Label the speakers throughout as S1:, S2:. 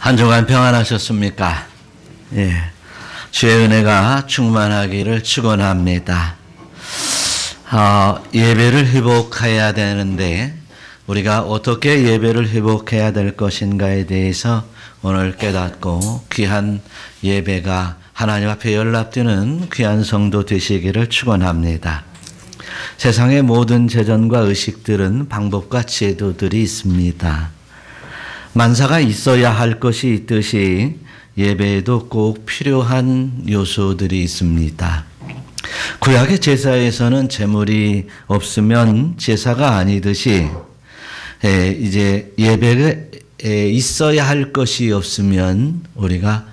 S1: 한 주간 평안하셨습니까? 예. 주의 은혜가 충만하기를 축원합니다. 예배를 회복해야 되는데 우리가 어떻게 예배를 회복해야 될 것인가에 대해서 오늘 깨닫고 귀한 예배가 하나님 앞에 연락되는 귀한 성도 되시기를 축원합니다. 세상의 모든 재전과 의식들은 방법과 제도들이 있습니다. 만사가 있어야 할 것이 있듯이 예배에도 꼭 필요한 요소들이 있습니다. 구약의 제사에서는 제물이 없으면 제사가 아니듯이 이제 예배에 있어야 할 것이 없으면 우리가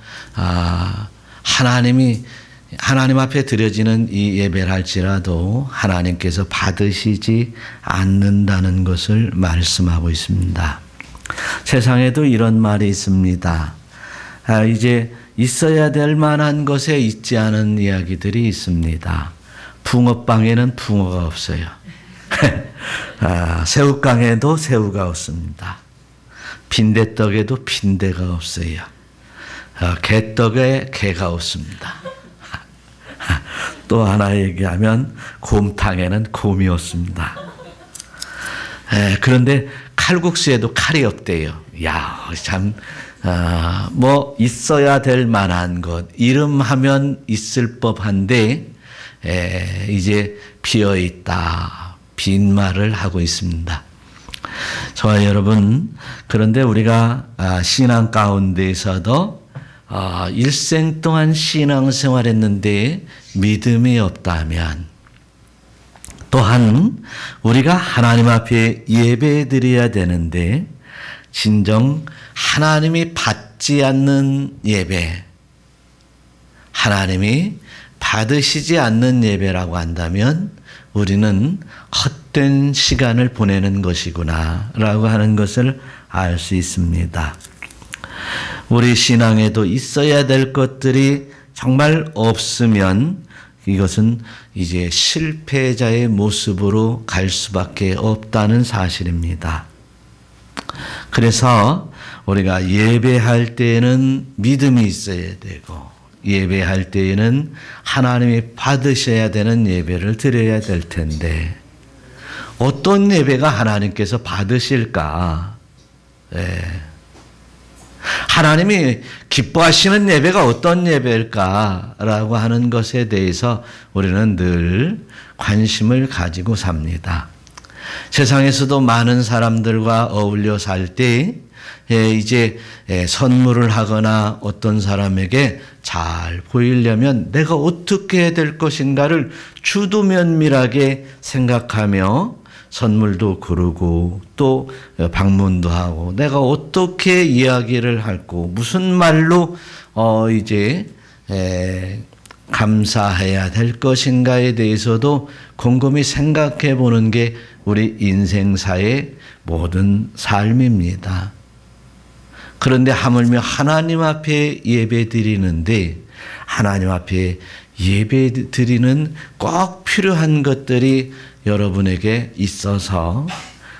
S1: 하나님 앞에 드려지는 이 예배를 할지라도 하나님께서 받으시지 않는다는 것을 말씀하고 있습니다. 세상에도 이런 말이 있습니다. 이제 있어야 될 만한 것에 있지 않은 이야기들이 있습니다. 붕어빵에는 붕어가 없어요. 새우깡에도 새우가 없습니다. 빈대떡에도 빈대가 없어요. 개떡에 개가 없습니다. 또 하나 얘기하면 곰탕에는 곰이 없습니다. 그런데 칼국수에도 칼이 없대요. 야, 참, 있어야 될 만한 것, 이름하면 있을 법한데, 이제 비어있다, 빈말을 하고 있습니다. 저와 여러분, 그런데 우리가 신앙 가운데에서도 일생 동안 신앙생활 했는데 믿음이 없다면, 또한 우리가 하나님 앞에 예배 드려야 되는데 진정 하나님이 받지 않는 예배, 하나님이 받으시지 않는 예배라고 한다면 우리는 헛된 시간을 보내는 것이구나 라고 하는 것을 알 수 있습니다. 우리 신앙에도 있어야 될 것들이 정말 없으면 이것은 이제 실패자의 모습으로 갈 수밖에 없다는 사실입니다. 그래서 우리가 예배할 때에는 믿음이 있어야 되고 예배할 때에는 하나님이 받으셔야 되는 예배를 드려야 될 텐데 어떤 예배가 하나님께서 받으실까? 하나님이 기뻐하시는 예배가 어떤 예배일까라고 하는 것에 대해서 우리는 늘 관심을 가지고 삽니다. 세상에서도 많은 사람들과 어울려 살 때 이제 선물을 하거나 어떤 사람에게 잘 보이려면 내가 어떻게 해야 될 것인가를 주도면밀하게 생각하며 선물도 고르고 또 방문도 하고 내가 어떻게 이야기를 할고 무슨 말로 감사해야 될 것인가에 대해서도 곰곰이 생각해 보는 게 우리 인생사의 모든 삶입니다. 그런데 하물며 하나님 앞에 예배 드리는데 하나님 앞에 예배 드리는 꼭 필요한 것들이 여러분에게 있어서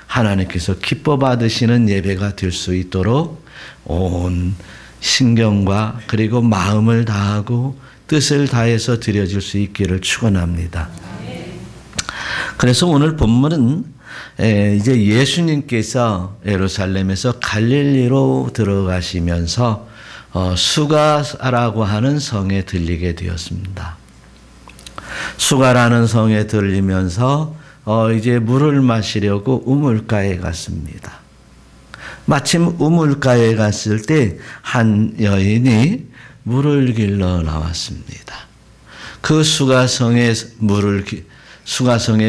S1: 하나님께서 기뻐 받으시는 예배가 될 수 있도록 온 신경과 그리고 마음을 다하고 뜻을 다해서 드려질 수 있기를 축원합니다. 그래서 오늘 본문은 이제 예수님께서 예루살렘에서 갈릴리로 들어가시면서 수가라고 하는 성에 들리게 되었습니다. 수가라는 성에 들리면서 이제 물을 마시려고 우물가에 갔습니다. 마침 우물가에 갔을 때 한 여인이 물을 길러 나왔습니다. 그 수가성의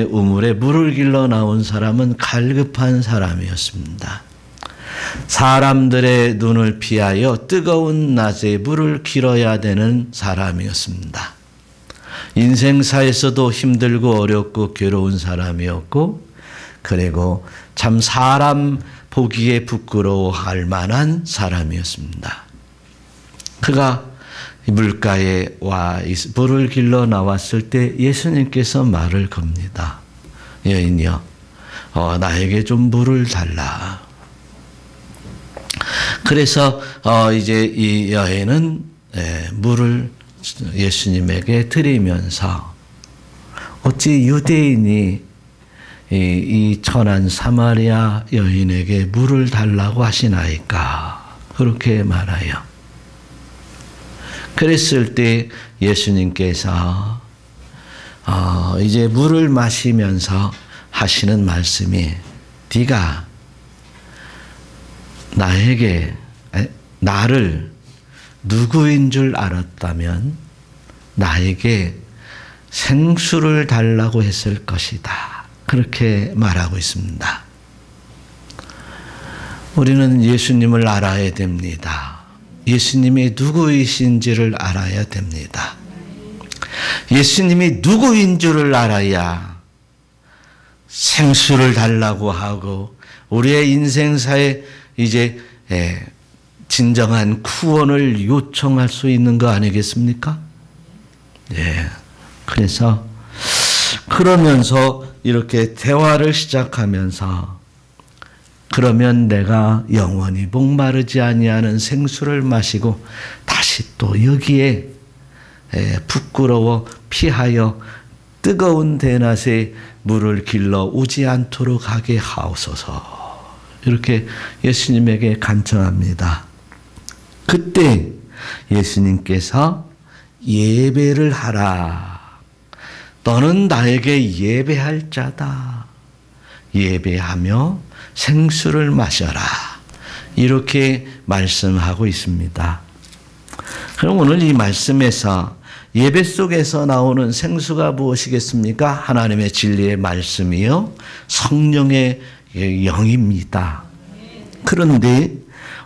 S1: 우물에 물을 길러 나온 사람은 갈급한 사람이었습니다. 사람들의 눈을 피하여 뜨거운 낮에 물을 길어야 되는 사람이었습니다. 인생사에서도 힘들고 어렵고 괴로운 사람이었고 그리고 참 사람 보기에 부끄러워할 만한 사람이었습니다. 그가 물가에 와 물을 길러 나왔을 때 예수님께서 말을 겁니다. 여인이여 나에게 좀 물을 달라. 그래서 이제 이 여인은 물을 예수님에게 드리면서 어찌 유대인이 이 천한 사마리아 여인에게 물을 달라고 하시나이까 그렇게 말하여 그랬을 때 예수님께서 이제 물을 마시면서 하시는 말씀이 네가 나를 누구인 줄 알았다면 나에게 생수를 달라고 했을 것이다. 그렇게 말하고 있습니다. 우리는 예수님을 알아야 됩니다. 예수님이 누구이신지를 알아야 됩니다. 예수님이 누구인 줄을 알아야 생수를 달라고 하고 우리의 인생사에 이제 진정한 구원을 요청할 수 있는 거 아니겠습니까? 그래서 그러면서 이렇게 대화를 시작하면서 그러면 내가 영원히 목마르지 아니하는 생수를 마시고 다시 또 여기에 부끄러워 피하여 뜨거운 대낮에 물을 길러 오지 않도록 하게 하옵소서. 이렇게 예수님에게 간청합니다. 그때 예수님께서 예배를 하라. 너는 나에게 예배할 자다. 예배하며 생수를 마셔라. 이렇게 말씀하고 있습니다. 그럼 오늘 이 말씀에서 예배 속에서 나오는 생수가 무엇이겠습니까? 하나님의 진리의 말씀이요. 성령의 영입니다. 그런데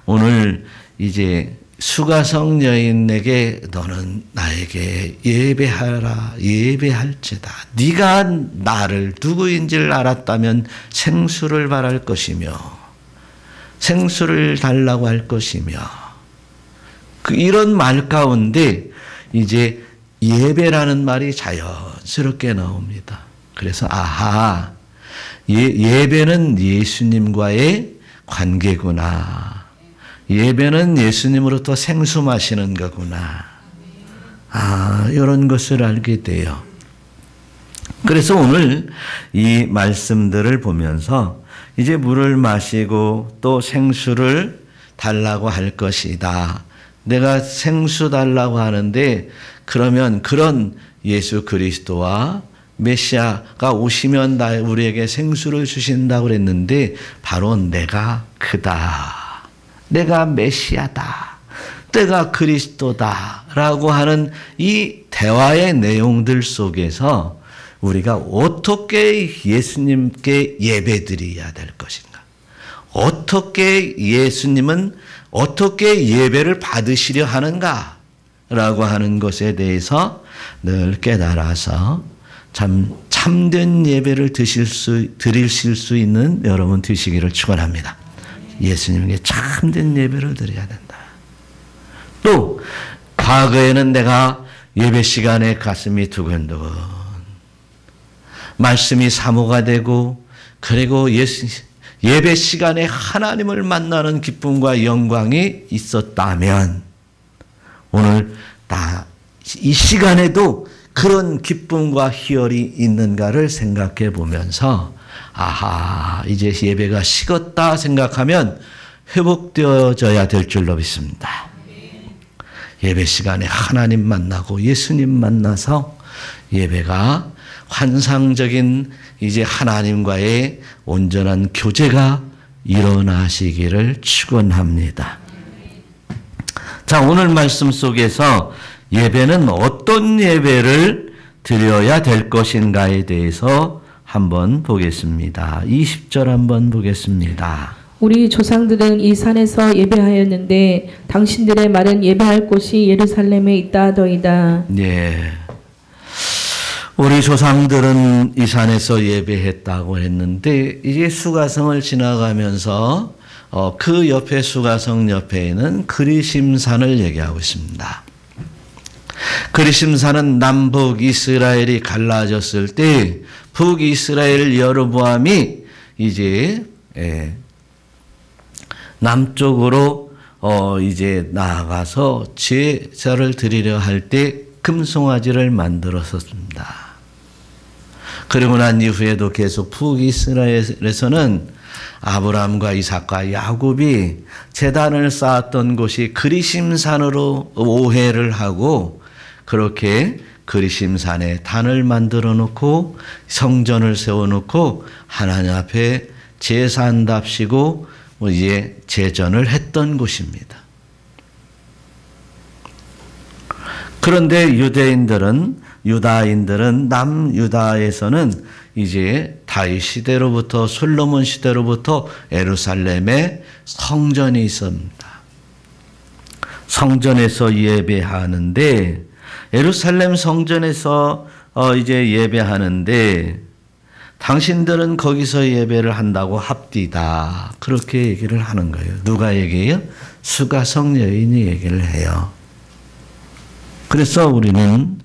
S1: 오늘 이제 수가성 여인에게 너는 나에게 예배하라 예배할지다. 네가 나를 누구인지를 알았다면 생수를 바랄 것이며 생수를 달라고 할 것이며 이런 말 가운데 이제 예배라는 말이 자연스럽게 나옵니다. 그래서 아하 예배는 예수님과의 관계구나. 예배는 예수님으로부터 생수 마시는 거구나. 이런 것을 알게 돼요. 그래서 오늘 이 말씀들을 보면서 이제 물을 마시고 또 생수를 달라고 할 것이다. 내가 생수 달라고 하는데 그러면 그런 예수 그리스도와 메시아가 오시면 우리에게 생수를 주신다고 그랬는데 바로 내가 그다. 내가 메시아다. 내가 그리스도다. 라고 하는 이 대화의 내용들 속에서 우리가 어떻게 예수님께 예배드려야 될 것인가? 어떻게 예수님은 어떻게 예배를 받으시려 하는가? 라고 하는 것에 대해서 늘 깨달아서 참된 예배를 드리실 수 있는 여러분 되시기를 축원합니다. 예수님에게 참된 예배를 드려야 된다. 또 과거에는 내가 예배 시간에 가슴이 두근두근 말씀이 사모가 되고 그리고 예배 시간에 하나님을 만나는 기쁨과 영광이 있었다면 오늘 이 시간에도 그런 기쁨과 희열이 있는가를 생각해 보면서 아하 이제 예배가 식었다 생각하면 회복되어져야 될 줄로 믿습니다. 예배 시간에 하나님 만나고 예수님 만나서 예배가 환상적인 이제 하나님과의 온전한 교제가 일어나시기를 축원합니다. 자, 오늘 말씀 속에서 예배는 어떤 예배를 드려야 될 것인가에 대해서 한번 보겠습니다. 20절 한번 보겠습니다.
S2: 우리 조상들은 이 산에서 예배하였는데 당신들의 말은 예배할 곳이 예루살렘에 있다 하더이다.
S1: 예. 우리 조상들은 이 산에서 예배했다고 했는데 이제 수가성을 지나가면서 그 옆에 수가성 옆에는 그리심산을 얘기하고 있습니다. 그리심산은 남북 이스라엘이 갈라졌을 때 북이스라엘 여로보암이 이제 남쪽으로 이제 나아가서 제사를 드리려 할 때 금송아지를 만들었었습니다. 그리고 난 이후에도 계속 북이스라엘에서는 아브라함과 이삭과 야곱이 제단을 쌓았던 곳이 그리심산으로 오해를 하고 그렇게 그리심산에 단을 만들어 놓고 성전을 세워 놓고 하나님 앞에 제사한답시고 이제 제전을 했던 곳입니다. 그런데 유다인들은 남유다에서는 이제 다윗 시대로부터 솔로몬 시대로부터 예루살렘에 성전이 있습니다. 성전에서 예배하는데 예루살렘 성전에서 이제 예배하는데 당신들은 거기서 예배를 한다고 합디다. 그렇게 얘기를 하는 거예요. 누가 얘기해요? 수가성 여인이 얘기를 해요. 그래서 우리는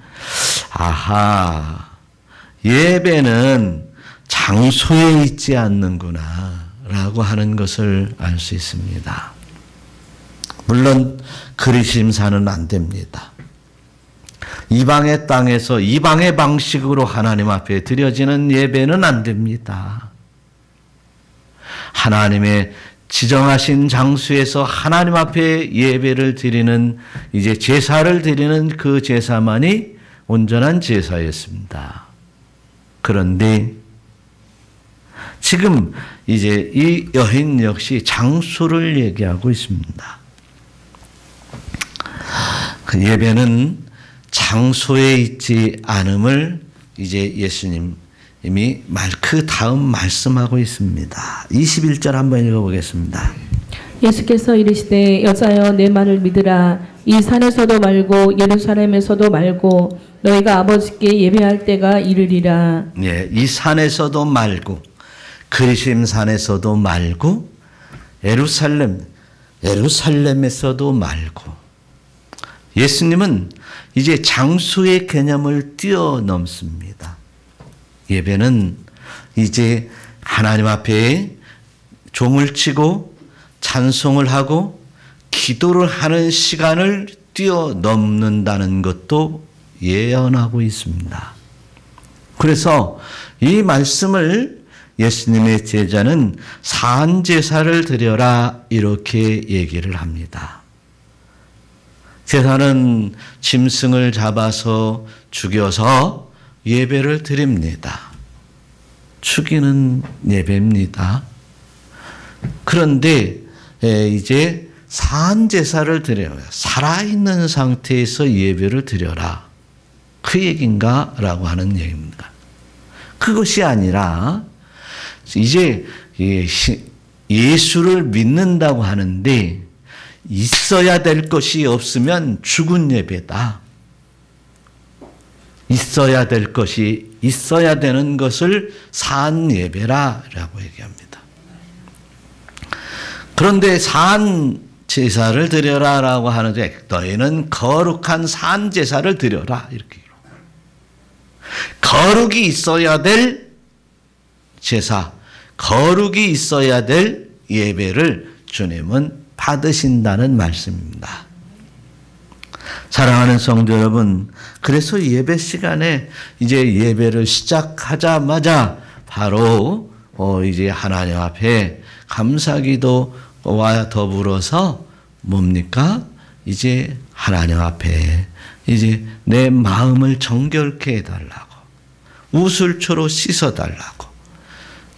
S1: 예배는 장소에 있지 않는구나 라고 하는 것을 알 수 있습니다. 물론 그리심산은 안 됩니다. 이방의 땅에서 이방의 방식으로 하나님 앞에 드려지는 예배는 안 됩니다. 하나님의 지정하신 장소에서 하나님 앞에 예배를 드리는 이제 제사를 드리는 그 제사만이 온전한 제사였습니다. 그런데 지금 이제 이 여인 역시 장소를 얘기하고 있습니다. 그 예배는 장소에 있지 않음을 이제 예수님이 그 다음 말씀하고 있습니다. 21절 한번 읽어보겠습니다.
S2: 예수께서 이르시되 여자여 내 말을 믿으라. 이 산에서도 말고 예루살렘에서도 말고 너희가 아버지께 예배할 때가 이르리라.
S1: 예, 이 산에서도 말고 그리심산에서도 말고 예루살렘에서도 말고 예수님은 이제 장소의 개념을 뛰어넘습니다. 예배는 이제 하나님 앞에 종을 치고 찬송을 하고 기도를 하는 시간을 뛰어넘는다는 것도 예언하고 있습니다. 그래서 이 말씀을 예수님의 제자는 산제사를 드려라 이렇게 얘기를 합니다. 제사는 짐승을 잡아서 죽여서 예배를 드립니다. 죽이는 예배입니다. 그런데 이제 산제사를 드려요. 살아있는 상태에서 예배를 드려라. 그 얘기인가? 라고 하는 얘기입니다. 그것이 아니라 이제 예수를 믿는다고 하는데 있어야 될 것이 없으면 죽은 예배다. 있어야 될 것이 있어야 되는 것을 산 예배라라고 얘기합니다. 그런데 산 제사를 드려라라고 하는데 너희는 거룩한 산 제사를 드려라 이렇게. 거룩이 있어야 될 제사, 거룩이 있어야 될 예배를 주님은 받으신다는 말씀입니다. 사랑하는 성도 여러분, 그래서 예배 시간에 이제 예배를 시작하자마자 바로 이제 하나님 앞에 감사기도와 더불어서 뭡니까? 이제 하나님 앞에 이제 내 마음을 정결케 해달라고, 우슬초로 씻어달라고,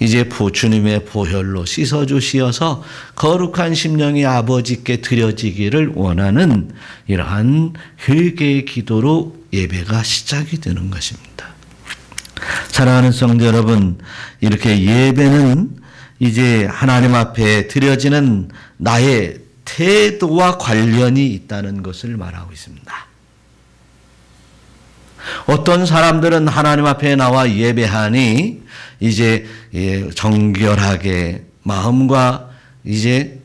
S1: 이제 주님의 보혈로 씻어주시어서 거룩한 심령이 아버지께 드려지기를 원하는 이러한 회개의 기도로 예배가 시작이 되는 것입니다. 사랑하는 성도 여러분, 이렇게 예배는 이제 하나님 앞에 드려지는 나의 태도와 관련이 있다는 것을 말하고 있습니다. 어떤 사람들은 하나님 앞에 나와 예배하니 이제 정결하게 마음과 이제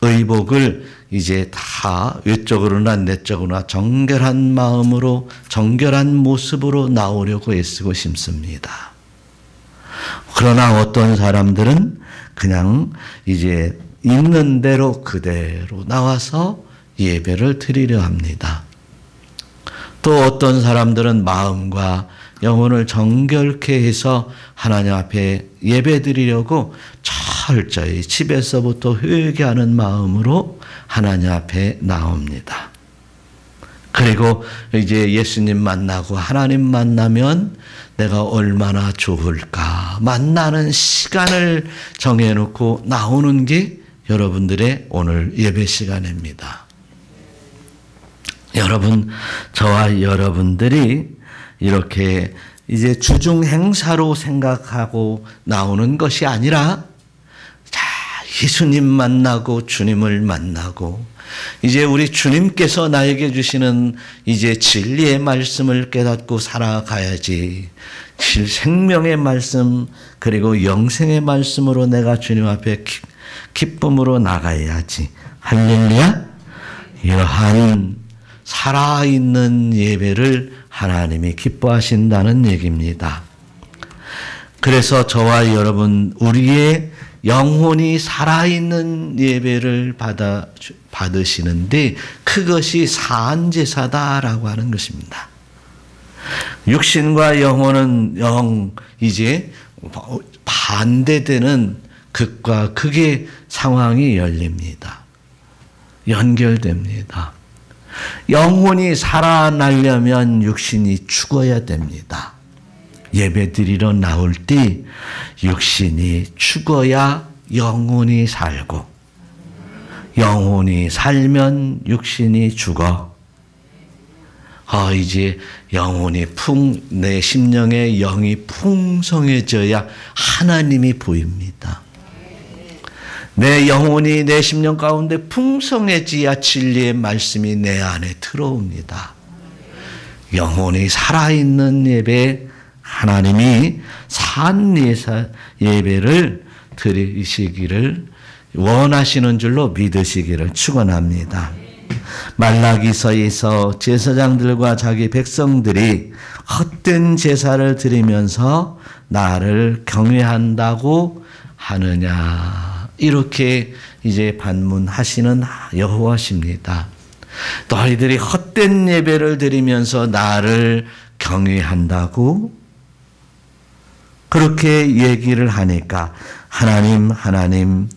S1: 의복을 이제 다 외적으로나 내적으로나 정결한 마음으로 정결한 모습으로 나오려고 애쓰고 싶습니다. 그러나 어떤 사람들은 그냥 이제 있는 대로 그대로 나와서 예배를 드리려 합니다. 또 어떤 사람들은 마음과 영혼을 정결케 해서 하나님 앞에 예배 드리려고 철저히 집에서부터 회개하는 마음으로 하나님 앞에 나옵니다. 그리고 이제 예수님 만나고 하나님 만나면 내가 얼마나 좋을까 만나는 시간을 정해놓고 나오는 게 여러분들의 오늘 예배 시간입니다. 여러분, 저와 여러분들이 이렇게 이제 주중 행사로 생각하고 나오는 것이 아니라 자, 예수님 만나고 주님을 만나고 이제 우리 주님께서 나에게 주시는 이제 진리의 말씀을 깨닫고 살아가야지. 생명의 말씀 그리고 영생의 말씀으로 내가 주님 앞에 기쁨으로 나가야지. 할렐루야. 이러한 살아있는 예배를 하나님이 기뻐하신다는 얘기입니다. 그래서 저와 여러분 우리의 영혼이 살아있는 예배를 받으시는데 그것이 사안제사다라고 하는 것입니다. 육신과 영혼은 이제 반대되는 극과 극의 상황이 열립니다. 연결됩니다. 영혼이 살아나려면 육신이 죽어야 됩니다. 예배드리러 나올 때 육신이 죽어야 영혼이 살고 영혼이 살면 육신이 죽어. 이제 영혼이 내 심령의 영이 풍성해져야 하나님이 보입니다. 내 영혼이 내 심령 가운데 풍성해져야 진리의 말씀이 내 안에 들어옵니다. 영혼이 살아있는 예배, 하나님이 산 예배를 드리시기를 원하시는 줄로 믿으시기를 축원합니다. 말라기서에서 제사장들과 자기 백성들이 헛된 제사를 드리면서 나를 경외한다고 하느냐, 이렇게 이제 반문하시는 여호와십니다. 너희들이 헛된 예배를 드리면서 나를 경외한다고 그렇게 얘기를 하니까 하나님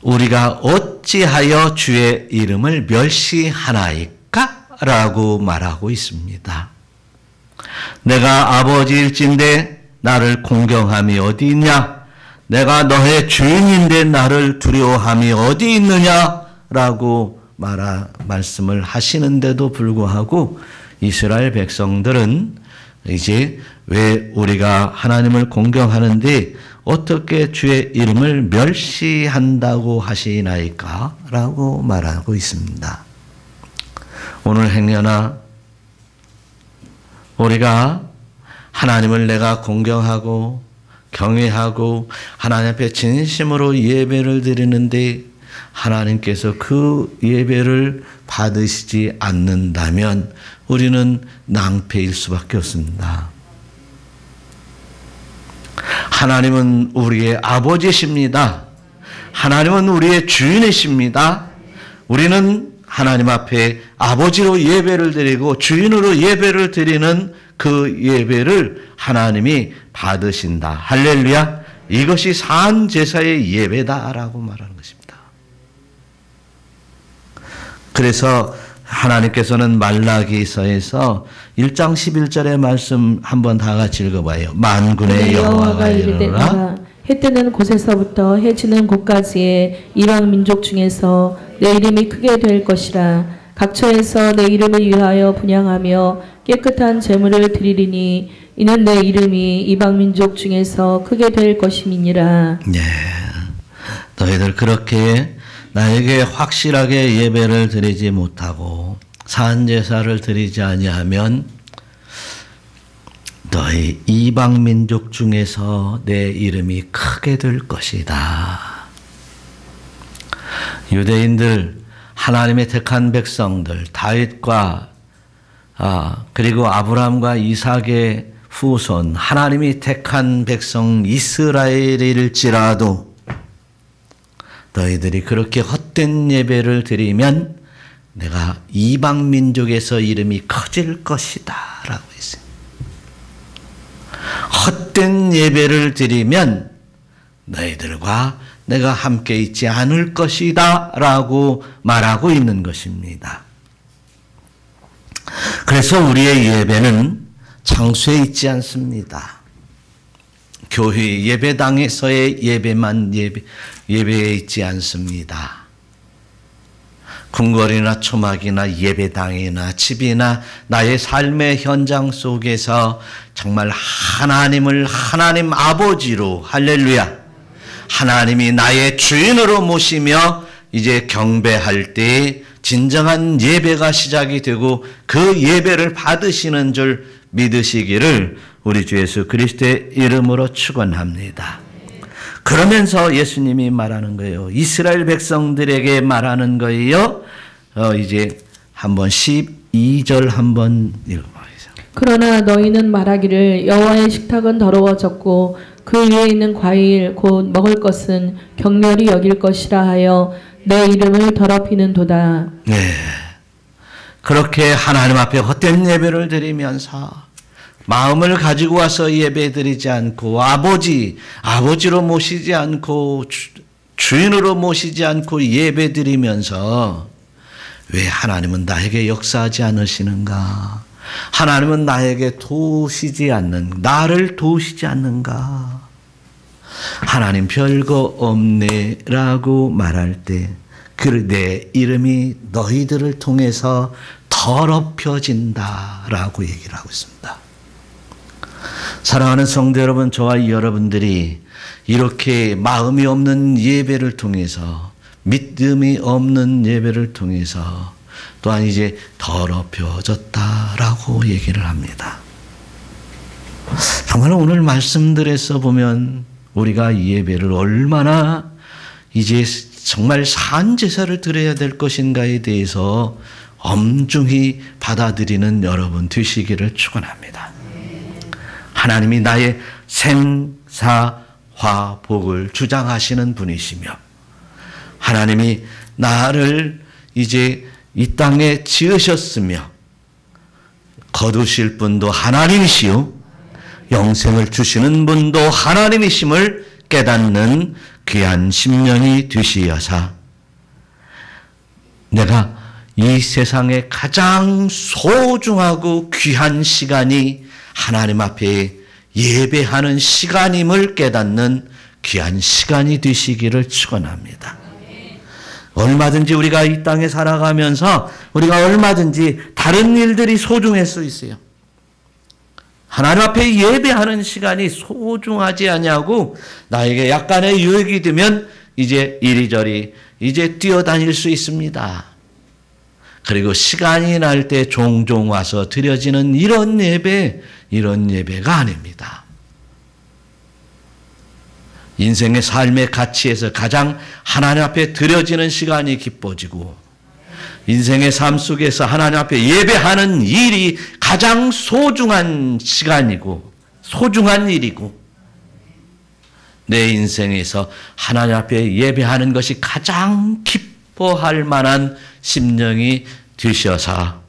S1: 우리가 어찌하여 주의 이름을 멸시하나이까? 라고 말하고 있습니다. 내가 아버지일진데 나를 공경함이 어디 있냐? 내가 너의 주인인데 나를 두려워함이 어디 있느냐? 라고 말씀을 하시는데도 불구하고 이스라엘 백성들은 이제 왜 우리가 하나님을 공경하는데 어떻게 주의 이름을 멸시한다고 하시나이까? 라고 말하고 있습니다. 오늘 행여나 우리가 하나님을 내가 공경하고 경외하고 하나님 앞에 진심으로 예배를 드리는데 하나님께서 그 예배를 받으시지 않는다면 우리는 낭패일 수밖에 없습니다. 하나님은 우리의 아버지십니다. 하나님은 우리의 주인이십니다. 우리는 하나님 앞에 아버지로 예배를 드리고 주인으로 예배를 드리는 그 예배를 하나님이 받으신다. 할렐루야. 이것이 산 제사의 예배다라고 말하는 것입니다. 그래서 하나님께서는 말라기서에서 1장 11절의 말씀 한번 다 같이 읽어봐요. 만군의 여호와가 이르노라.
S2: 해 뜨는 곳에서부터 해 지는 곳까지의 이방 민족 중에서 내 이름이 크게 될 것이라. 각처에서 내 이름을 위하여 분향하며 깨끗한 제물을 드리리니 이는 내 이름이 이방 민족 중에서 크게 될 것임이니라.
S1: 네, 너희들 그렇게 나에게 확실하게 예배를 드리지 못하고 산제사를 드리지 아니하면 너희 이방 민족 중에서 내 이름이 크게 될 것이다. 유대인들, 하나님의 택한 백성들, 다윗과 그리고 아브라함과 이삭의 후손 하나님이 택한 백성 이스라엘일지라도 너희들이 그렇게 헛된 예배를 드리면 내가 이방 민족에서 이름이 커질 것이다 라고 했어요. 헛된 예배를 드리면 너희들과 내가 함께 있지 않을 것이다 라고 말하고 있는 것입니다. 그래서 우리의 예배는 장소에 있지 않습니다. 교회 예배당에서의 예배에 있지 않습니다. 궁궐이나 초막이나 예배당이나 집이나 나의 삶의 현장 속에서 정말 하나님을 하나님 아버지로 할렐루야 하나님이 나의 주인으로 모시며 이제 경배할 때 진정한 예배가 시작이 되고 그 예배를 받으시는 줄 믿으시기를 우리 주 예수 그리스도의 이름으로 축원합니다. 그러면서 예수님이 말하는 거예요. 이스라엘 백성들에게 말하는 거예요. 이제 한번 12절 한번 읽어보세요.
S2: 그러나 너희는 말하기를 여호와의 식탁은 더러워졌고 그 위에 있는 과일 곧 먹을 것은 격렬히 여길 것이라 하여 내 이름을 더럽히는도다.
S1: 네, 그렇게 하나님 앞에 헛된 예배를 드리면서 마음을 가지고 와서 예배드리지 않고 아버지로 모시지 않고 주인으로 모시지 않고 예배드리면서 왜 하나님은 나에게 역사하지 않으시는가? 하나님은 나를 도우시지 않는가? 하나님 별거 없네 라고 말할 때 내 이름이 너희들을 통해서 더럽혀진다 라고 얘기를 하고 있습니다. 사랑하는 성도 여러분, 저와 여러분들이 이렇게 마음이 없는 예배를 통해서 믿음이 없는 예배를 통해서 또한 이제 더럽혀졌다라고 얘기를 합니다. 정말 오늘 말씀들에서 보면 우리가 이 예배를 얼마나 이제 정말 산제사를 드려야 될 것인가에 대해서 엄중히 받아들이는 여러분 되시기를 축원합니다. 하나님이 나의 생사화복을 주장하시는 분이시며 하나님이 나를 이제 이 땅에 지으셨으며 거두실 분도 하나님이시요 영생을 주시는 분도 하나님이심을 깨닫는 귀한 심령이 되시어서 내가 이 세상에 가장 소중하고 귀한 시간이 하나님 앞에 예배하는 시간임을 깨닫는 귀한 시간이 되시기를 축원합니다. 얼마든지 우리가 이 땅에 살아가면서 우리가 얼마든지 다른 일들이 소중할 수 있어요. 하나님 앞에 예배하는 시간이 소중하지 아니하고 나에게 약간의 유익이 되면 이제 이리저리 이제 뛰어다닐 수 있습니다. 그리고 시간이 날 때 종종 와서 드려지는 이런 예배가 아닙니다. 인생의 삶의 가치에서 가장 하나님 앞에 드려지는 시간이 기뻐지고 인생의 삶 속에서 하나님 앞에 예배하는 일이 가장 소중한 시간이고 소중한 일이고 내 인생에서 하나님 앞에 예배하는 것이 가장 기뻐할 만한 심령이 되셔서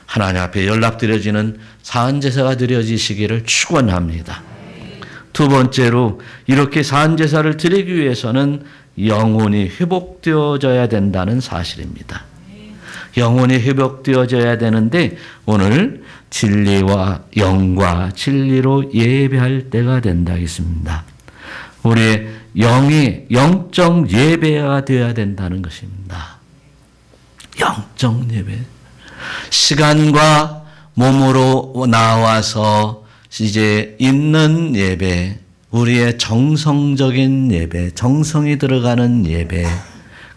S1: 하나님 앞에 연락드려지는 사은제사가 드려지시기를 축원합니다. 두 번째로 이렇게 사은제사를 드리기 위해서는 영혼이 회복되어져야 된다는 사실입니다. 영혼이 회복되어져야 되는데 오늘 진리와 영과 진리로 예배할 때가 된다 했습니다. 우리의 영이 영적 예배가 되어야 된다는 것입니다. 영적 예배. 시간과 몸으로 나와서 이제 있는 예배, 우리의 정성적인 예배, 정성이 들어가는 예배,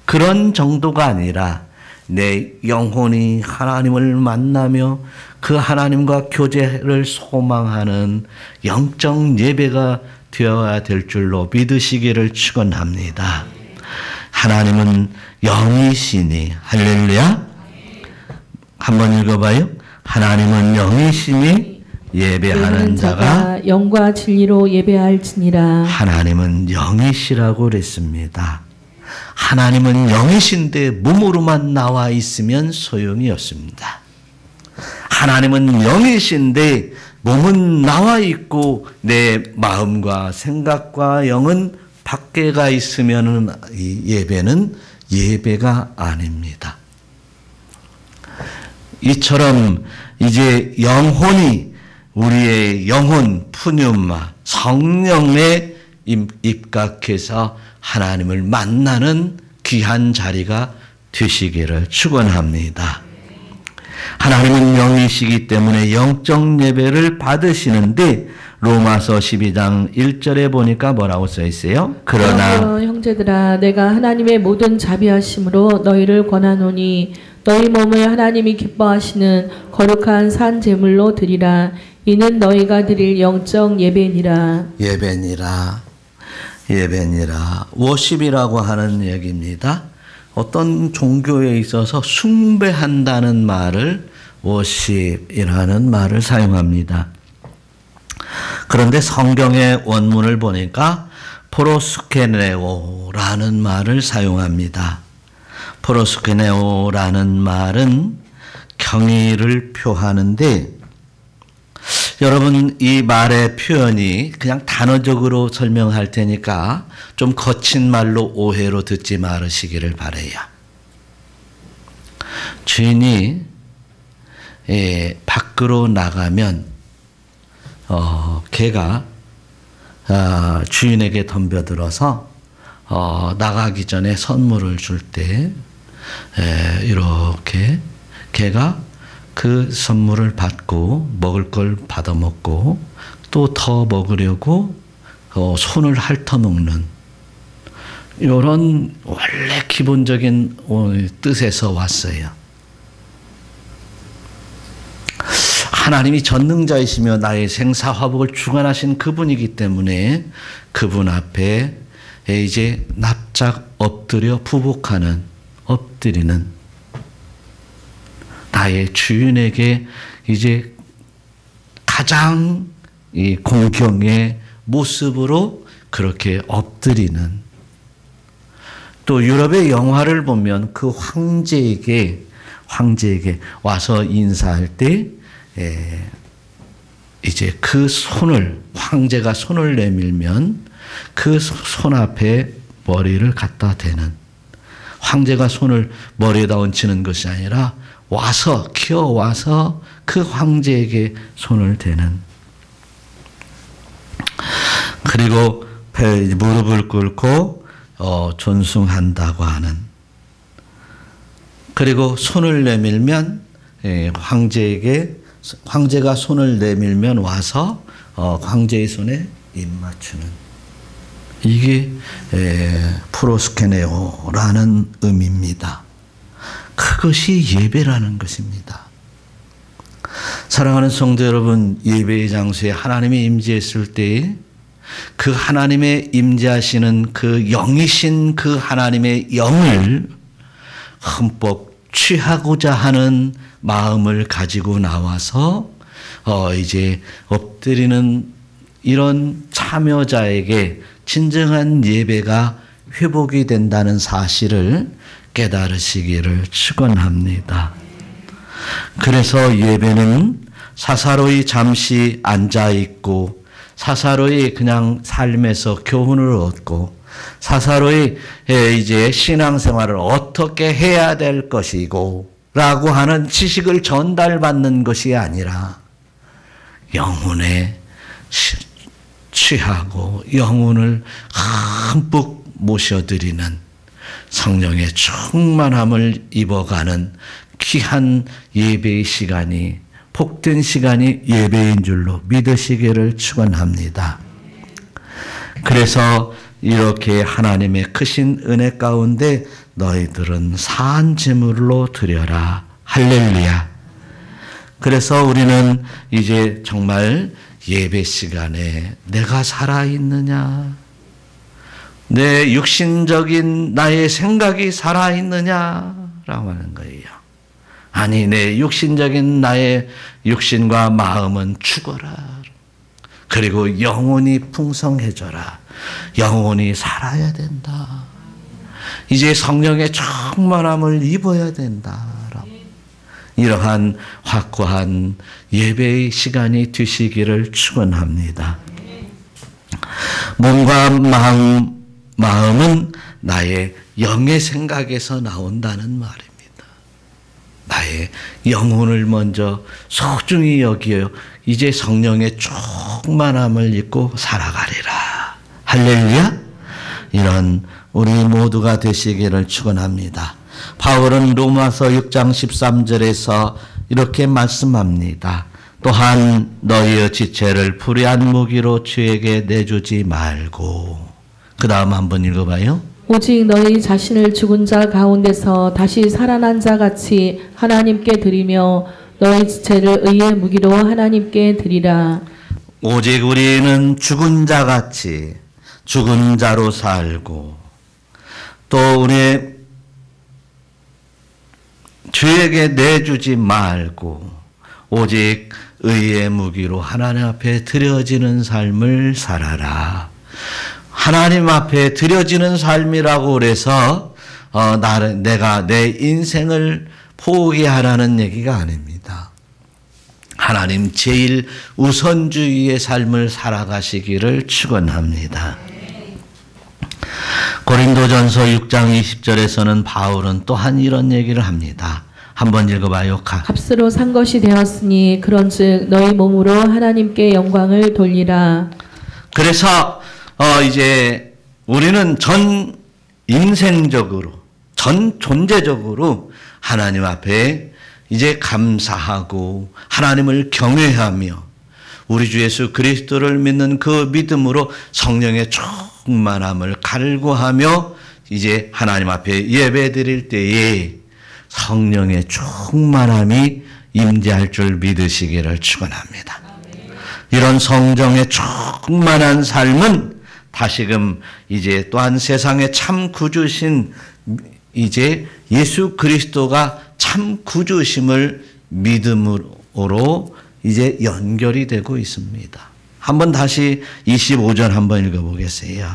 S1: 그런 정도가 아니라 내 영혼이 하나님을 만나며 그 하나님과 교제를 소망하는 영적 예배가 되어야 될 줄로 믿으시기를 축원합니다. 하나님은 영이시니 할렐루야. 한번 읽어봐요. 하나님은 영이시니 예배하는 자가
S2: 영과 진리로 예배할지니라.
S1: 하나님은 영이시라고 그랬습니다. 하나님은 영이신데 몸으로만 나와 있으면 소용이 없습니다. 하나님은 영이신데 몸은 나와 있고 내 마음과 생각과 영은 밖에 가 있으면 이 예배는 예배가 아닙니다. 이처럼 이제 영혼이 우리의 영혼 푸뉴마 성령에 입각해서 하나님을 만나는 귀한 자리가 되시기를 축원합니다. 하나님은 영이시기 때문에 영적 예배를 받으시는데 로마서 12장 1절에 보니까 뭐라고 써 있어요? 그러나
S2: 형제들아 내가 하나님의 모든 자비하심으로 너희를 권하노니 너희 몸을 하나님이 기뻐하시는 거룩한 산 제물로 드리라. 이는 너희가 드릴 영적 예배니라.
S1: 예배니라. 예배니라. 워십이라고 하는 얘기입니다. 어떤 종교에 있어서 숭배한다는 말을 워십이라는 말을 사용합니다. 그런데 성경의 원문을 보니까 프로스케네오라는 말을 사용합니다. 프로스케네오라는 말은 경의를 표하는데 여러분 이 말의 표현이 그냥 단어적으로 설명할 테니까 좀 거친 말로 오해로 듣지 말으시기를 바라요. 주인이 밖으로 나가면 개가 주인에게 덤벼들어서 나가기 전에 선물을 줄 때 이렇게 개가 그 선물을 받고 먹을 걸 받아 먹고 또 더 먹으려고 손을 핥아먹는 이런 원래 기본적인 뜻에서 왔어요. 하나님이 전능자이시며 나의 생사화복을 주관하신 그분이기 때문에 그분 앞에 이제 납작 엎드려 부복하는 엎드리는 나의 주인에게 이제 가장 이 공경의 모습으로 그렇게 엎드리는 또 유럽의 영화를 보면 그 황제에게 와서 인사할 때 이제 그 손을 황제가 손을 내밀면 그 손 앞에 머리를 갖다 대는 황제가 손을 머리에다 얹히는 것이 아니라 와서 기어와서 그 황제에게 손을 대는 그리고 무릎을 꿇고 존숭한다고 하는 그리고 손을 내밀면 황제가 손을 내밀면 와서 황제의 손에 입 맞추는 이게 프로스케네오라는 의미입니다. 그것이 예배라는 것입니다. 사랑하는 성도 여러분, 예배의 장소에 하나님이 임재했을 때 그 하나님의 임재하시는 그 영이신 그 하나님의 영을 흠뻑 취하고자 하는 마음을 가지고 나와서 이제 엎드리는 이런 참여자에게 진정한 예배가 회복이 된다는 사실을 깨달으시기를 축원합니다. 그래서 예배는 사사로이 잠시 앉아있고 사사로이 그냥 삶에서 교훈을 얻고 사사로이 이제 신앙생활을 어떻게 해야 될 것이고 라고 하는 지식을 전달받는 것이 아니라 영혼에 취하고 영혼을 흠뻑 모셔드리는 성령의 충만함을 입어가는 귀한 예배의 시간이 복된 시간이 예배인 줄로 믿으시기를 축원합니다. 그래서 이렇게 하나님의 크신 은혜 가운데 너희들은 산 제물로 드려라. 할렐루야. 그래서 우리는 이제 정말 예배 시간에 내가 살아있느냐, 내 육신적인 나의 생각이 살아있느냐라고 하는 거예요. 아니 내 육신적인 나의 육신과 마음은 죽어라. 그리고 영혼이 풍성해져라. 영혼이 살아야 된다. 이제 성령의 충만함을 입어야 된다. 이러한 확고한 예배의 시간이 되시기를 축원합니다. 몸과 마음은 나의 영의 생각에서 나온다는 말입니다. 나의 영혼을 먼저 소중히 여기어 이제 성령의 충만함을 입고 살아가리라. 할렐루야. 이런 우리 모두가 되시기를 축원합니다. 바울은 로마서 6장 13절에서 이렇게 말씀합니다. 또한 너희의 지체를 불의한 무기로 주에게 내주지 말고. 그 다음 한번 읽어봐요.
S2: 오직 너희 자신을 죽은 자 가운데서 다시 살아난 자 같이 하나님께 드리며 너희 지체를 의의 무기로 하나님께 드리라.
S1: 오직 우리는 죽은 자 같이 죽은 자로 살고 또 우리 주에게 내주지 말고 오직 의의 무기로 하나님 앞에 드려지는 삶을 살아라. 하나님 앞에 드려지는 삶이라고 그래서 내가 내 인생을 포기하라는 얘기가 아닙니다. 하나님 제일 우선주의의 삶을 살아가시기를 축원합니다. 고린도전서 6장 20절에서는 바울은 또한 이런 얘기를 합니다. 한번 읽어봐요.
S2: 값으로 산 것이 되었으니 그런즉 너희 몸으로 하나님께 영광을 돌리라.
S1: 그래서 이제 우리는 전 인생적으로 전 존재적으로 하나님 앞에 이제 감사하고 하나님을 경외하며 우리 주 예수 그리스도를 믿는 그 믿음으로 성령의 충만함을 갈구하며 이제 하나님 앞에 예배드릴 때에 성령의 충만함이 임재할 줄 믿으시기를 축원합니다. 이런 성령의 충만한 삶은 다시금 이제 또한 세상의 참 구주신 이제 예수 그리스도가 참 구주심을 믿음으로 이제 연결이 되고 있습니다. 한번 다시 25절 한번 읽어보겠어요.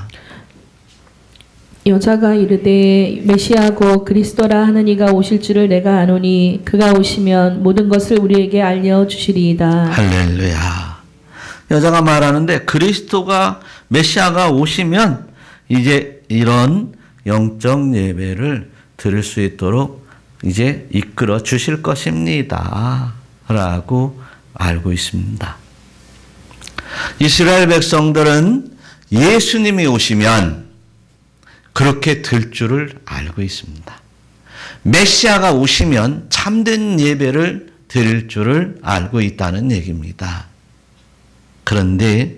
S2: 여자가 이르되 메시아고 그리스도라 하는 이가 오실 줄을 내가 아노니 그가 오시면 모든 것을 우리에게 알려주시리이다.
S1: 할렐루야. 여자가 말하는데 그리스도가 메시아가 오시면 이제 이런 영적 예배를 드릴 수 있도록 이제 이끌어 주실 것입니다. 라고 알고 있습니다. 이스라엘 백성들은 예수님이 오시면 그렇게 될 줄을 알고 있습니다. 메시아가 오시면 참된 예배를 드릴 줄을 알고 있다는 얘기입니다. 그런데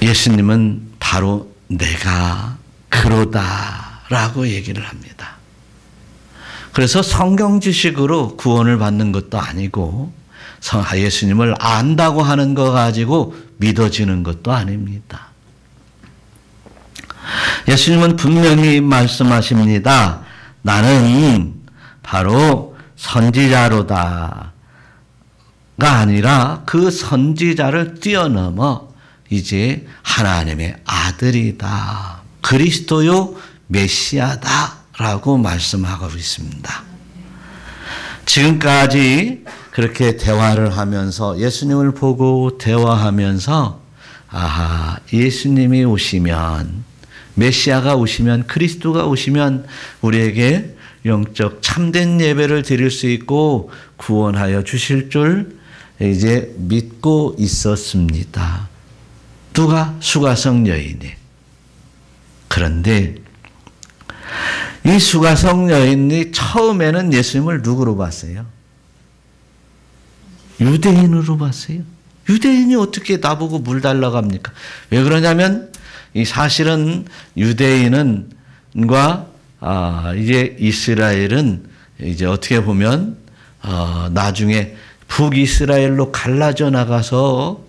S1: 예수님은 바로 내가 그러다라고 얘기를 합니다. 그래서 성경 지식으로 구원을 받는 것도 아니고 예수님을 안다고 하는 거 가지고 믿어지는 것도 아닙니다. 예수님은 분명히 말씀하십니다. 나는 바로 선지자로다가 아니라 그 선지자를 뛰어넘어 이제 하나님의 아들이다. 그리스도요 메시아다라고 말씀하고 있습니다. 지금까지 그렇게 대화를 하면서 예수님을 보고 대화하면서 예수님이 오시면 메시아가 오시면 그리스도가 오시면 우리에게 영적 참된 예배를 드릴 수 있고 구원하여 주실 줄 이제 믿고 있었습니다. 누가? 수가성 여인이. 그런데 이 수가성 여인이 처음에는 예수님을 누구로 봤어요? 유대인으로 봤어요. 유대인이 어떻게 나보고 물 달라고 합니까? 왜 그러냐면 이 사실은 유대인과 이제 이스라엘은 이제 어떻게 보면 나중에 북이스라엘로 갈라져 나가서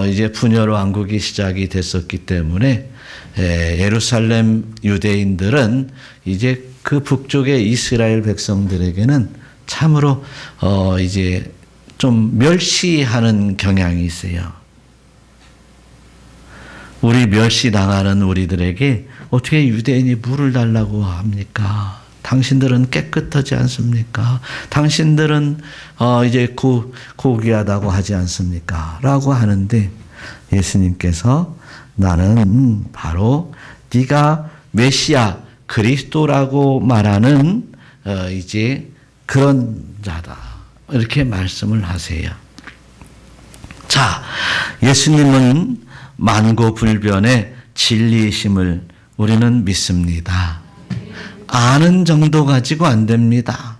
S1: 이제 분열 왕국이 시작이 됐었기 때문에 예루살렘 유대인들은 이제 그 북쪽의 이스라엘 백성들에게는 참으로 이제 좀 멸시하는 경향이 있어요. 우리 멸시당하는 우리들에게 어떻게 유대인이 물을 달라고 합니까? 당신들은 깨끗하지 않습니까? 당신들은 이제 고귀하다고 하지 않습니까? 라고 하는데 예수님께서 나는 바로 네가 메시아 그리스도라고 말하는 이제 그런 자다. 이렇게 말씀을 하세요. 자, 예수님은 만고불변의 진리이심을 우리는 믿습니다. 아는 정도 가지고 안 됩니다.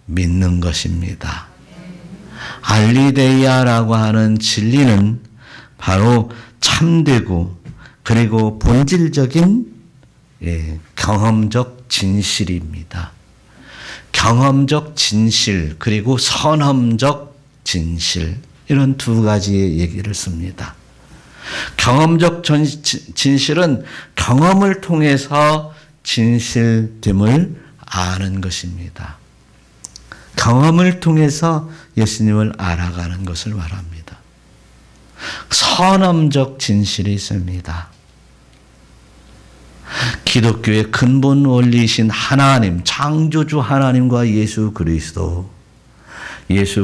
S1: 믿는 것입니다. 알리데이아라고 하는 진리는 바로 참되고 그리고 본질적인 경험적 진실입니다. 경험적 진실 그리고 선험적 진실 이런 두 가지의 얘기를 씁니다. 경험적 진실은 경험을 통해서 진실됨을 아는 것입니다. 경험을 통해서 예수님을 알아가는 것을 말합니다. 선험적 진실이 있습니다. 기독교의 근본 원리이신 하나님, 창조주 하나님과 예수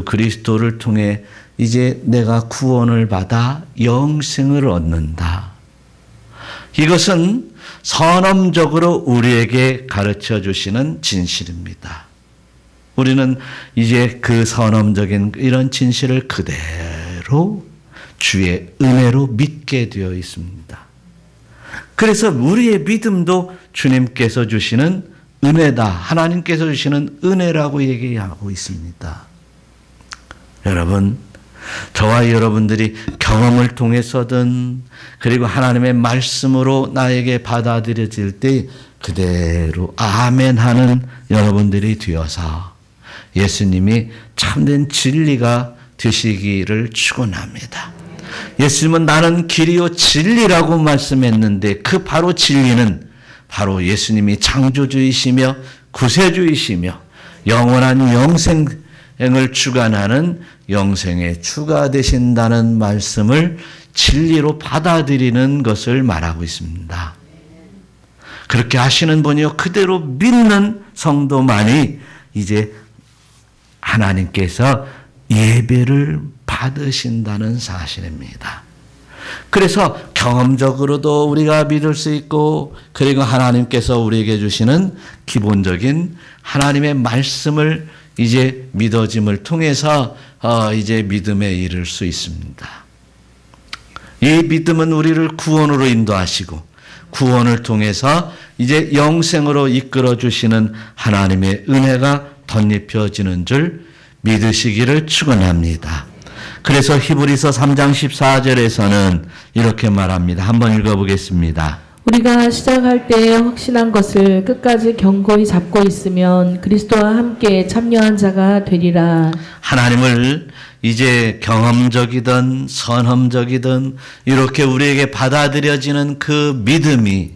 S1: 그리스도를 통해 이제 내가 구원을 받아 영생을 얻는다. 이것은 선험적으로 우리에게 가르쳐 주시는 진실입니다. 우리는 이제 그 선험적인 이런 진실을 그대로 주의 은혜로 믿게 되어 있습니다. 그래서 우리의 믿음도 주님께서 주시는 은혜다. 하나님께서 주시는 은혜라고 얘기하고 있습니다. 여러분, 저와 여러분들이 경험을 통해서든 그리고 하나님의 말씀으로 나에게 받아들여질 때 그대로 아멘 하는 여러분들이 되어서 예수님이 참된 진리가 되시기를 축원합니다. 예수님은 나는 길이요 진리라고 말씀했는데 그 바로 진리는 바로 예수님이 창조주이시며 구세주이시며 영원한 영생을 주관하는 영생의 주가 되신다는 말씀을 진리로 받아들이는 것을 말하고 있습니다. 그렇게 하시는 분이요 그대로 믿는 성도만이 이제 하나님께서 예배를 받으신다는 사실입니다. 그래서 경험적으로도 우리가 믿을 수 있고 그리고 하나님께서 우리에게 주시는 기본적인 하나님의 말씀을 이제 믿어짐을 통해서 이제 믿음에 이를 수 있습니다. 이 믿음은 우리를 구원으로 인도하시고 구원을 통해서 이제 영생으로 이끌어 주시는 하나님의 은혜가 덧입혀지는 줄 믿으시기를 축원합니다. 그래서 히브리서 3장 14절에서는 이렇게 말합니다. 한번 읽어보겠습니다.
S2: 우리가 시작할 때 확신한 것을 끝까지 견고히 잡고 있으면 그리스도와 함께 참여한 자가 되리라.
S1: 하나님을 이제 경험적이든 선험적이든 이렇게 우리에게 받아들여지는 그 믿음이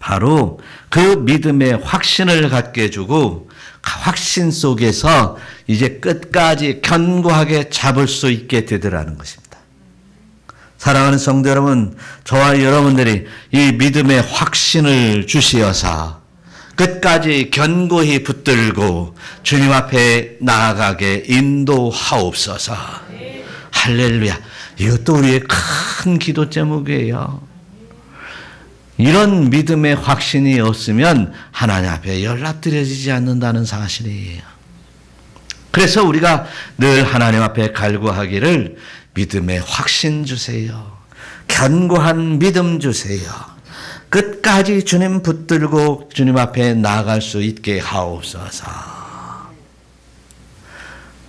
S1: 바로 그 믿음의 확신을 갖게 해주고 확신 속에서 이제 끝까지 견고하게 잡을 수 있게 되더라는 것입니다. 사랑하는 성도 여러분, 저와 여러분들이 이 믿음의 확신을 주시어서 끝까지 견고히 붙들고 주님 앞에 나아가게 인도하옵소서. 할렐루야. 이것도 우리의 큰 기도 제목이에요. 이런 믿음의 확신이 없으면 하나님 앞에 연락드려지지 않는다는 사실이에요. 그래서 우리가 늘 하나님 앞에 갈구하기를 믿음의 확신 주세요. 견고한 믿음 주세요. 끝까지 주님 붙들고 주님 앞에 나아갈 수 있게 하옵소서.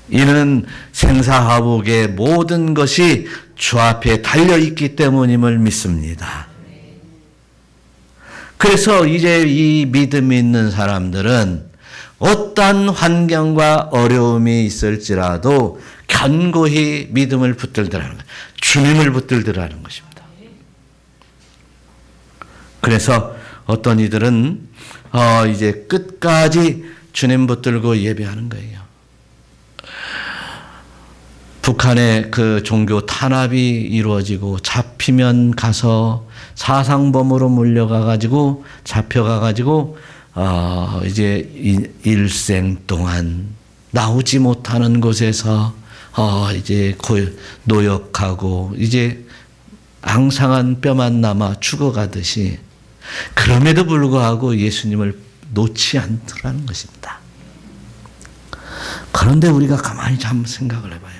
S1: 이는 생사화복의 모든 것이 주 앞에 달려있기 때문임을 믿습니다. 그래서 이제 이 믿음이 있는 사람들은 어떠한 환경과 어려움이 있을지라도 견고히 믿음을 붙들더라는 거예요. 주님을 붙들더라는 것입니다. 그래서 어떤 이들은 이제 끝까지 주님 붙들고 예배하는 거예요. 북한의 그 종교 탄압이 이루어지고 잡히면 가서 사상범으로 물려가가지고 잡혀가가지고 이제 일생 동안 나오지 못하는 곳에서 이제 노역하고 이제 앙상한 뼈만 남아 죽어가듯이 그럼에도 불구하고 예수님을 놓지 않더라는 것입니다. 그런데 우리가 가만히 한번 생각을 해봐요.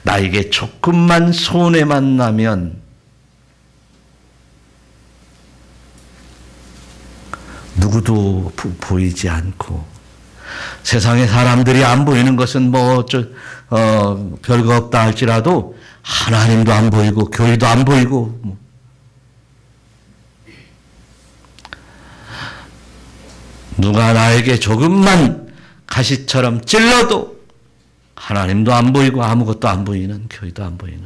S1: 나에게 조금만 손해만 나면 누구도 보이지 않고 세상에 사람들이 안 보이는 것은 별거 없다 할지라도 하나님도 안 보이고 교회도 안 보이고 누가 나에게 조금만 가시처럼 찔러도 하나님도 안 보이고 아무것도 안 보이는, 교회도 안 보이는.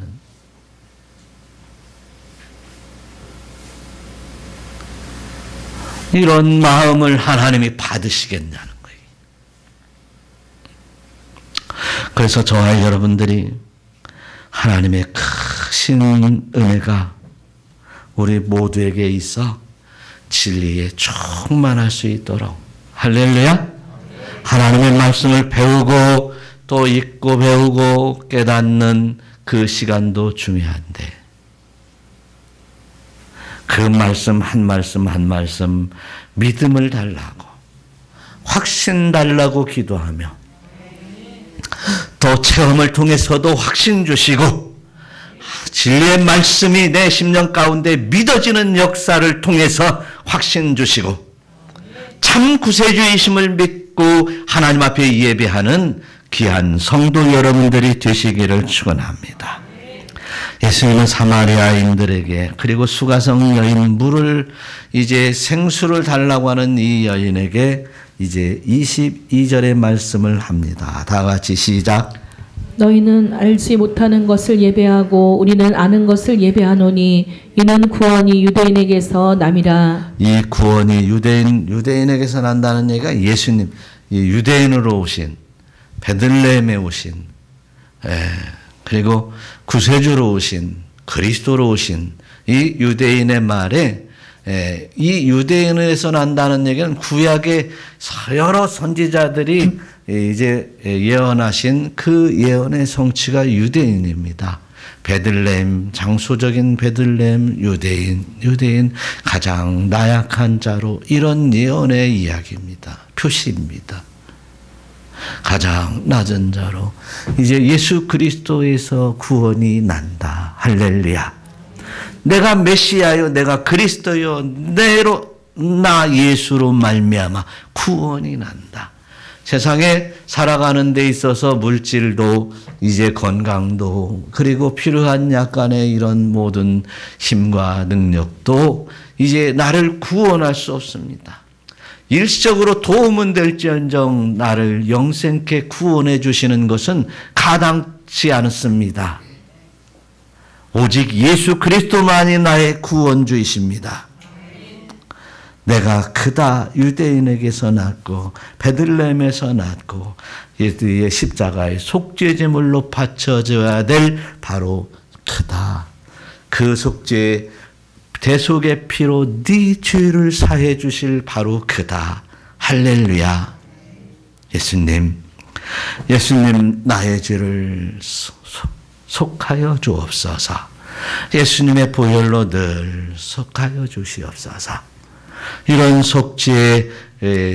S1: 이런 마음을 하나님이 받으시겠냐는 거예요. 그래서 저와 여러분들이 하나님의 크신 은혜가 우리 모두에게 있어 진리에 충만할 수 있도록, 할렐루야, 하나님의 말씀을 배우고 또 읽고 배우고 깨닫는 그 시간도 중요한데, 그 말씀 한 말씀 한 말씀 믿음을 달라고, 확신 달라고 기도하며, 또 체험을 통해서도 확신 주시고 진리의 말씀이 내 심령 가운데 믿어지는 역사를 통해서 확신 주시고 참 구세주이심을 믿고 하나님 앞에 예배하는 귀한 성도 여러분들이 되시기를 축원합니다. 예수님은 사마리아인들에게, 그리고 수가성 여인 물을 이제 생수를 달라고 하는 이 여인에게 이제 22절의 말씀을 합니다. 다 같이 시작.
S2: 너희는 알지 못하는 것을 예배하고 우리는 아는 것을 예배하노니 이는 구원이 유대인에게서 남이라. 이
S1: 구원이 유대인에게서 난다는 얘기가 예수님, 유대인으로 오신, 베들레헴에 오신, 그리고 구세주로 오신, 그리스도로 오신 이 유대인의 말에, 이 유대인에서 난다는 얘기는 구약의 여러 선지자들이 이제 예언하신 그 예언의 성취가 유대인입니다. 베들레헴, 장소적인 베들레헴, 유대인 가장 나약한 자로, 이런 예언의 이야기입니다. 표시입니다. 가장 낮은 자로 이제 예수 그리스도에서 구원이 난다. 할렐루야. 내가 메시아요, 내가 그리스도요, 나 예수로 말미암아 구원이 난다. 세상에 살아가는 데 있어서 물질도 이제 건강도, 그리고 필요한 약간의 이런 모든 힘과 능력도 이제 나를 구원할 수 없습니다. 일시적으로 도움은 될지언정 나를 영생케 구원해 주시는 것은 가당치 않습니다. 오직 예수 그리스도만이 나의 구원주이십니다. 내가 그다 유대인에게서 났고 베들레헴에서 났고 예수의 십자가의 속죄제물로 바쳐져야 될 바로 그다. 그 속죄 대속의 피로 네 죄를 사해 주실 바로 그다. 할렐루야. 예수님 나의 죄를 속하여 주옵소서. 예수님의 보혈로 늘 속하여 주시옵소서. 이런 속죄의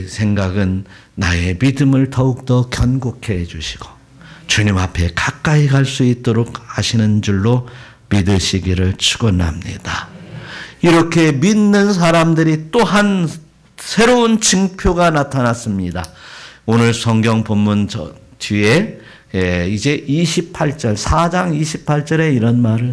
S1: 생각은 나의 믿음을 더욱더 견고케 해주시고 주님 앞에 가까이 갈 수 있도록 하시는 줄로 믿으시기를 축원합니다. 이렇게 믿는 사람들이 또한 새로운 징표가 나타났습니다. 오늘 성경 본문 뒤에 이제 28절, 4장 28절에 이런 말을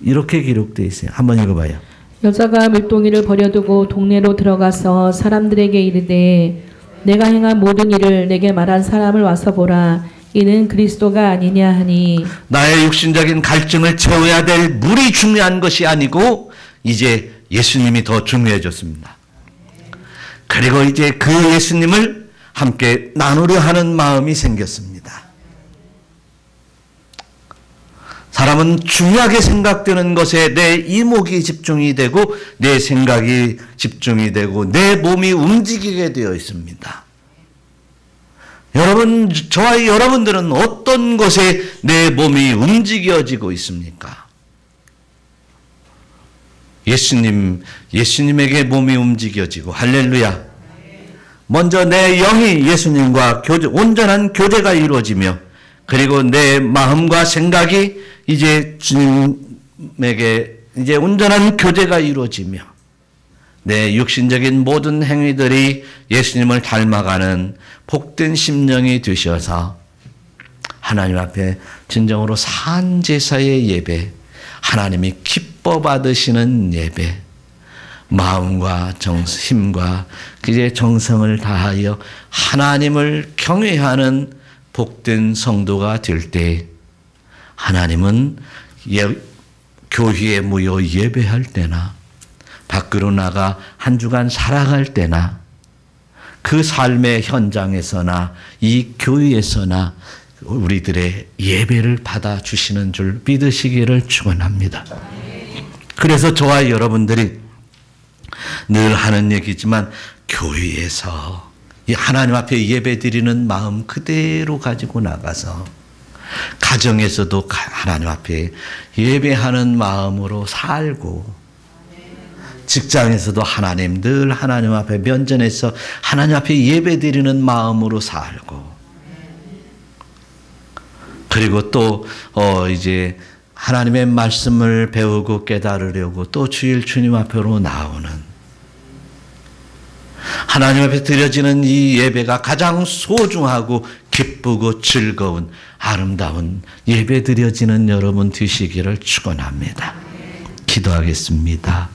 S1: 이렇게 기록되어 있어요. 한번 읽어봐요.
S2: 여자가 물동이를 버려두고 동네로 들어가서 사람들에게 이르되 내가 행한 모든 일을 내게 말한 사람을 와서 보라. 이는 그리스도가 아니냐 하니
S1: 나의 육신적인 갈증을 채워야 될 물이 중요한 것이 아니고 이제 예수님이 더 중요해졌습니다. 그리고 이제 그 예수님을 함께 나누려 하는 마음이 생겼습니다. 사람은 중요하게 생각되는 것에 내 이목이 집중이 되고 내 생각이 집중이 되고 내 몸이 움직이게 되어 있습니다. 여러분, 저와 여러분들은 어떤 것에 내 몸이 움직여지고 있습니까? 예수님에게 몸이 움직여지고, 할렐루야. 먼저 내 영이 예수님과 온전한 교제가 이루어지며, 그리고 내 마음과 생각이 이제 주님에게 이제 온전한 교제가 이루어지며, 내 육신적인 모든 행위들이 예수님을 닮아가는 복된 심령이 되셔서 하나님 앞에 진정으로 산 제사의 예배, 하나님이 기뻐 받으시는 예배, 마음과 힘과 이제 정성을 다하여 하나님을 경외하는 복된 성도가 될 때, 하나님은 교회에 모여 예배할 때나 밖으로 나가 한 주간 살아갈 때나 그 삶의 현장에서나 이 교회에서나 우리들의 예배를 받아주시는 줄 믿으시기를 축원합니다. 그래서 저와 여러분들이 늘 하는 얘기지만 교회에서 하나님 앞에 예배 드리는 마음 그대로 가지고 나가서 가정에서도 하나님 앞에 예배하는 마음으로 살고, 직장에서도 늘 하나님 앞에 면전에서 하나님 앞에 예배 드리는 마음으로 살고, 그리고 또 이제 하나님의 말씀을 배우고 깨달으려고 또 주일 주님 앞으로 나오는, 하나님 앞에 드려지는 이 예배가 가장 소중하고 기쁘고 즐거운 아름다운 예배 드려지는 여러분 되시기를 축원합니다. 기도하겠습니다.